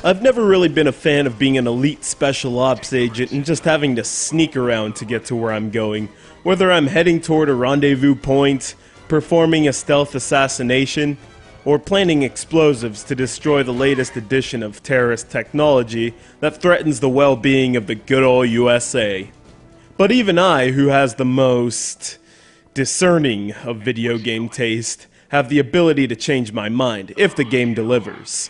I've never really been a fan of being an elite special ops agent and just having to sneak around to get to where I'm going, whether I'm heading toward a rendezvous point, performing a stealth assassination, or planting explosives to destroy the latest edition of terrorist technology that threatens the well-being of the good old USA. But even I, who has the most discerning of video game taste, have the ability to change my mind if the game delivers.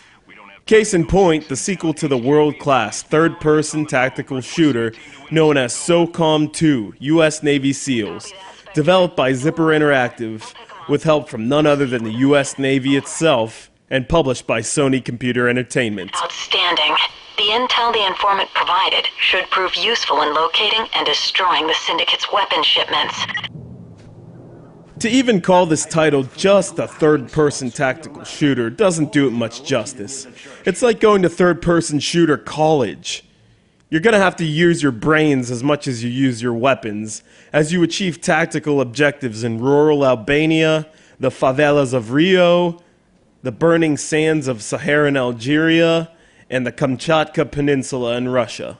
Case in point, the sequel to the world-class third-person tactical shooter known as SOCOM 2, US Navy SEALs, developed by Zipper Interactive with help from none other than the US Navy itself, and published by Sony Computer Entertainment. Outstanding. The intel the informant provided should prove useful in locating and destroying the Syndicate's weapon shipments. To even call this title just a third-person tactical shooter doesn't do it much justice. It's like going to third-person shooter college. You're gonna have to use your brains as much as you use your weapons, as you achieve tactical objectives in rural Albania, the favelas of Rio, the burning sands of Saharan Algeria, and the Kamchatka Peninsula in Russia.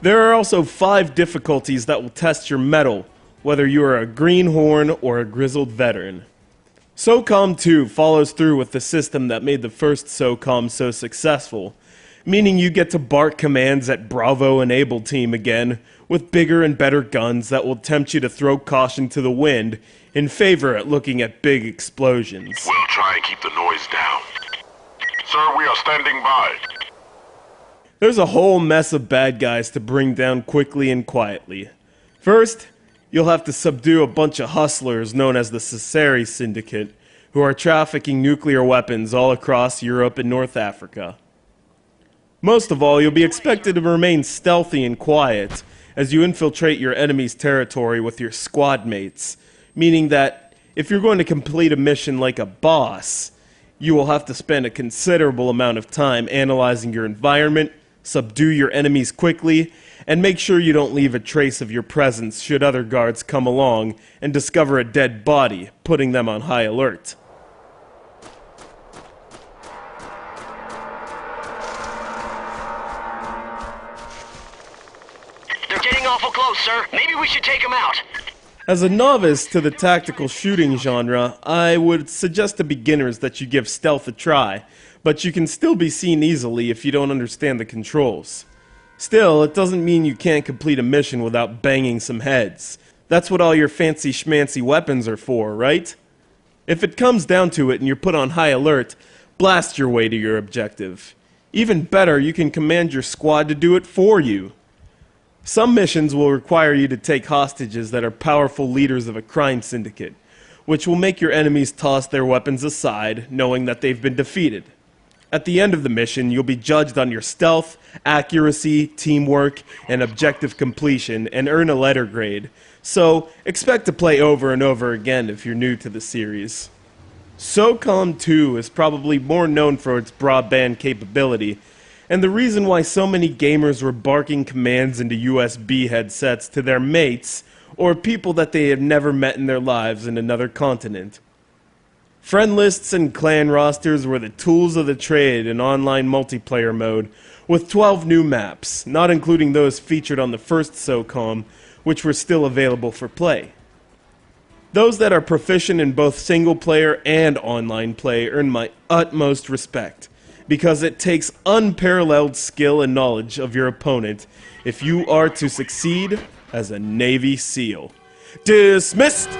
There are also 5 difficulties that will test your mettle, whether you are a greenhorn or a grizzled veteran. SOCOM 2 follows through with the system that made the first SOCOM so successful, meaning you get to bark commands at Bravo and Able Team again, with bigger and better guns that will tempt you to throw caution to the wind in favor at looking at big explosions. We'll try and keep the noise down. Sir, we are standing by. There's a whole mess of bad guys to bring down quickly and quietly. First, you'll have to subdue a bunch of hustlers known as the Saseri Syndicate, who are trafficking nuclear weapons all across Europe and North Africa. Most of all, you'll be expected to remain stealthy and quiet as you infiltrate your enemy's territory with your squad mates, meaning that if you're going to complete a mission like a boss, you will have to spend a considerable amount of time analyzing your environment, subdue your enemies quickly, and make sure you don't leave a trace of your presence should other guards come along and discover a dead body, putting them on high alert. They're getting awful close, sir. Maybe we should take them out. As a novice to the tactical shooting genre, I would suggest to beginners that you give stealth a try, but you can still be seen easily if you don't understand the controls. Still, it doesn't mean you can't complete a mission without banging some heads. That's what all your fancy schmancy weapons are for, right? If it comes down to it and you're put on high alert, blast your way to your objective. Even better, you can command your squad to do it for you. Some missions will require you to take hostages that are powerful leaders of a crime syndicate, which will make your enemies toss their weapons aside, knowing that they've been defeated. At the end of the mission, you'll be judged on your stealth, accuracy, teamwork, and objective completion, and earn a letter grade. So, expect to play over and over again if you're new to the series. SOCOM 2 is probably more known for its broadband capability, and the reason why so many gamers were barking commands into USB headsets to their mates or people that they have never met in their lives in another continent. Friend lists and clan rosters were the tools of the trade in online multiplayer mode, with 12 new maps, not including those featured on the first SOCOM, which were still available for play. Those that are proficient in both single-player and online play earn my utmost respect, because it takes unparalleled skill and knowledge of your opponent if you are to succeed as a Navy SEAL. Dismissed!